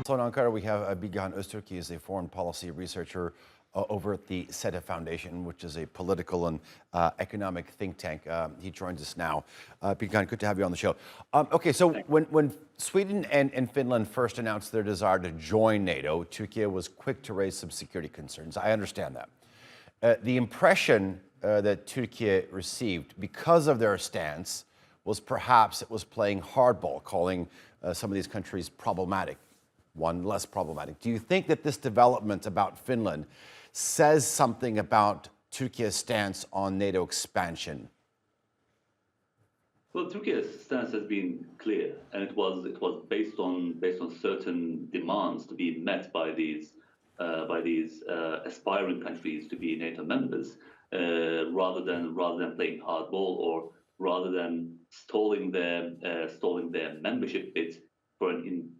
So in Ankara, we have Bilgehan Ozturk. He is a foreign policy researcher over at the SETA Foundation, which is a political and economic think tank. He joins us now. Bilgehan, good to have you on the show. Okay, so when Sweden and Finland first announced their desire to join NATO, Turkey was quick to raise some security concerns. I understand that. The impression that Turkey received because of their stance was perhaps it was playing hardball, calling some of these countries problematic, one less problematic. Do you think that this development about Finland says something about Turkey's stance on NATO expansion? Well, Turkey's stance has been clear, and it was based on certain demands to be met by these aspiring countries to be NATO members, rather than playing hardball, or rather than stalling their membership bid for an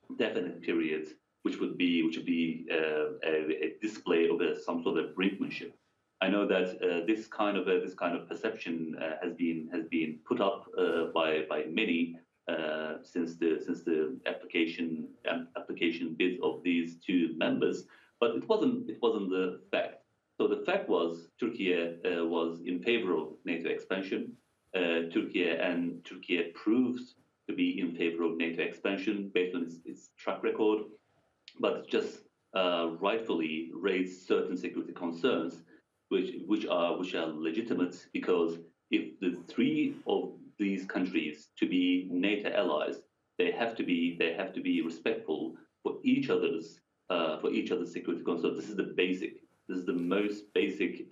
indefinite period, which would be a display of some sort of brinkmanship. I know that this kind of perception has been put up by many since the application bid of these two members, but it wasn't the fact. So the fact was Turkey was in favor of NATO expansion. Turkey proved to be in favor of NATO expansion based on its track record, but just rightfully raised certain security concerns, which are legitimate, because if the three of these countries to be NATO allies, they have to be respectful for each other's security concerns. This is the most basic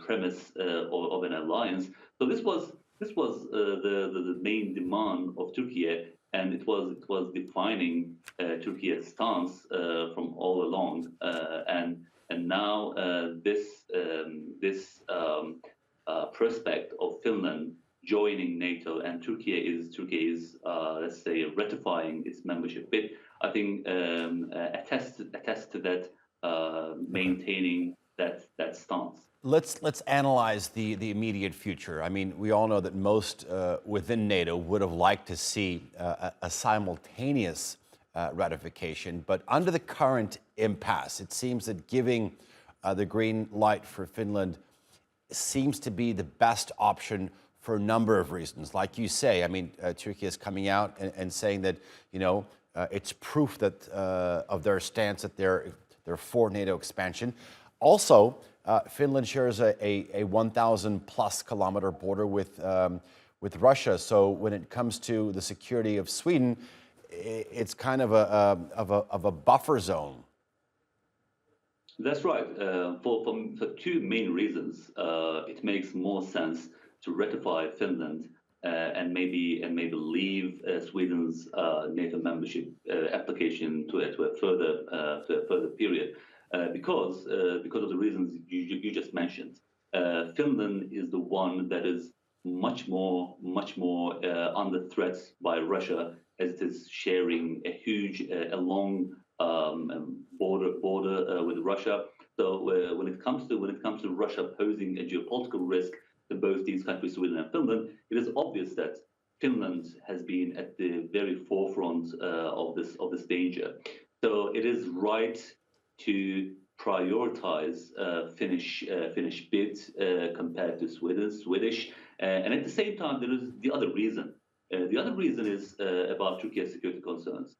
premise of an alliance. So this was the main demand of Turkey, and it was defining Turkey's stance from all along. And now this prospect of Finland joining NATO and Turkey is let's say ratifying its membership bid, I think attests to that, maintaining that stance. Let's analyze the immediate future. I mean, we all know that most within NATO would have liked to see a simultaneous ratification, but under the current impasse, it seems that giving the green light for Finland seems to be the best option for a number of reasons. Like you say, I mean, Turkey is coming out and saying that, you know, it's proof that of their stance that they're for NATO expansion. Also, Finland shares a 1,000 plus kilometer border with Russia. So when it comes to the security of Sweden, it's kind of a buffer zone. That's right. For two main reasons, it makes more sense to ratify Finland and maybe leave Sweden's NATO membership application to a further period. Because of the reasons you just mentioned. Finland is the one that is much more under threat by Russia, as it is sharing a long border with Russia. So when it comes to Russia posing a geopolitical risk to both these countries, Sweden and Finland, it is obvious that Finland has been at the very forefront of this danger. So it is right to prioritize Finnish bid compared to Swedish, and at the same time there is the other reason. The other reason is about Turkey's security concerns.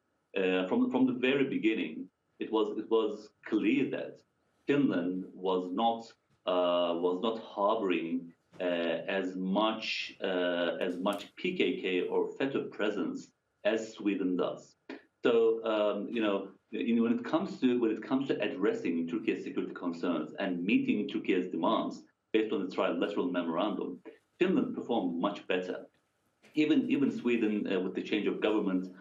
From the very beginning, it was clear that Finland was not harboring as much PKK or FETA presence as Sweden does. So when it comes to addressing Turkey's security concerns and meeting Turkey's demands based on the trilateral memorandum, Finland performed much better. Even Sweden, with the change of government,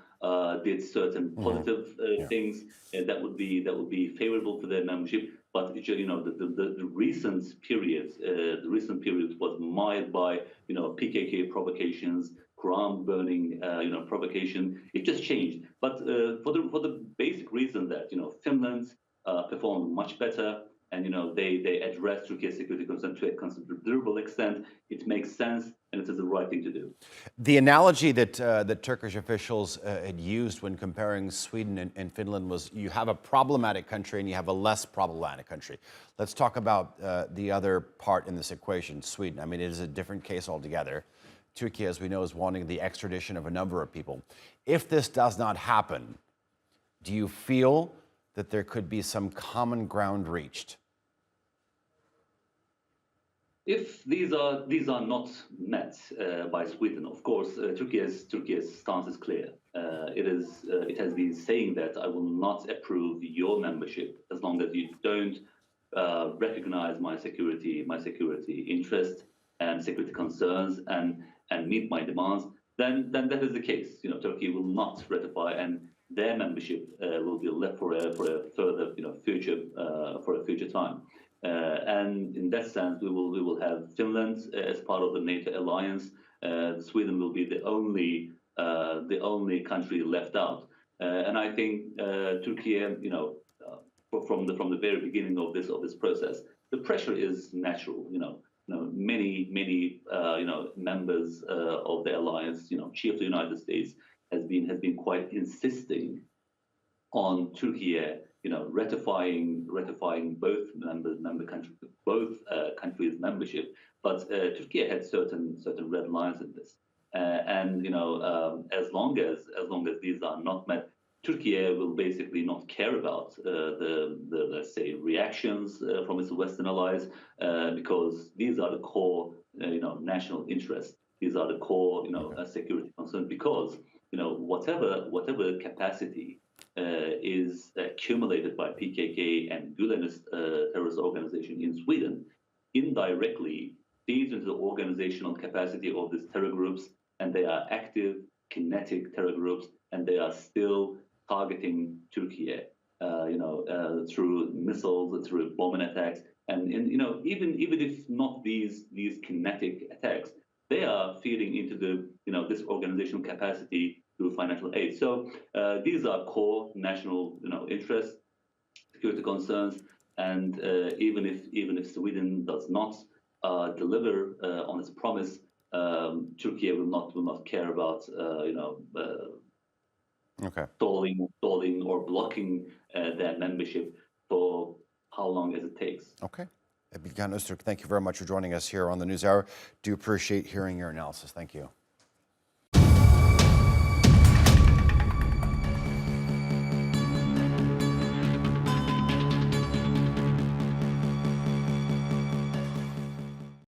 did certain positive things that would be favorable to their membership. But the recent period was marred by PKK provocations, Quran burning, provocation. It just changed. But for the basic reason that Finland performed much better, and they address Turkey's security concern to a considerable extent. It makes sense, and it is the right thing to do. The analogy that that Turkish officials had used when comparing Sweden and Finland was you have a problematic country and you have a less problematic country. Let's talk about the other part in this equation, Sweden. I mean, it is a different case altogether. Turkey, as we know, is wanting the extradition of a number of people. If this does not happen, do you feel that there could be some common ground reached? If these are not met by Sweden, of course, Turkey's stance is clear. It has been saying that I will not approve your membership as long as you don't recognize my security interest and security concerns and meet my demands. Then that is the case. Turkey will not ratify, and their membership will be left for a further future time. And in that sense, we will have Finland as part of the NATO alliance. Sweden will be the only country left out. And I think Turkey, from the very beginning of this process, the pressure is natural. Many members of the alliance, chief of the United States, has been quite insisting on Turkey, ratifying both countries' membership. But Turkey had certain red lines in this, and as long as these are not met, Turkey will basically not care about the let's say reactions from its Western allies, because these are the core national interests. These are the core security concerns, because whatever capacity is accumulated by PKK and Gülen's terrorist organization in Sweden indirectly feeds into the organizational capacity of these terror groups, and they are active, kinetic terror groups, and they are still targeting Turkey, through missiles, through bombing attacks, and even if not these kinetic attacks, they are feeding into the this organizational capacity through financial aid. So these are core national interests, security concerns, and even if Sweden does not deliver on its promise, Turkey will not care about stalling or blocking their membership for how long as it takes. Okay. Bilgehan Ozturk, thank you very much for joining us here on the NewsHour. Do appreciate hearing your analysis. Thank you.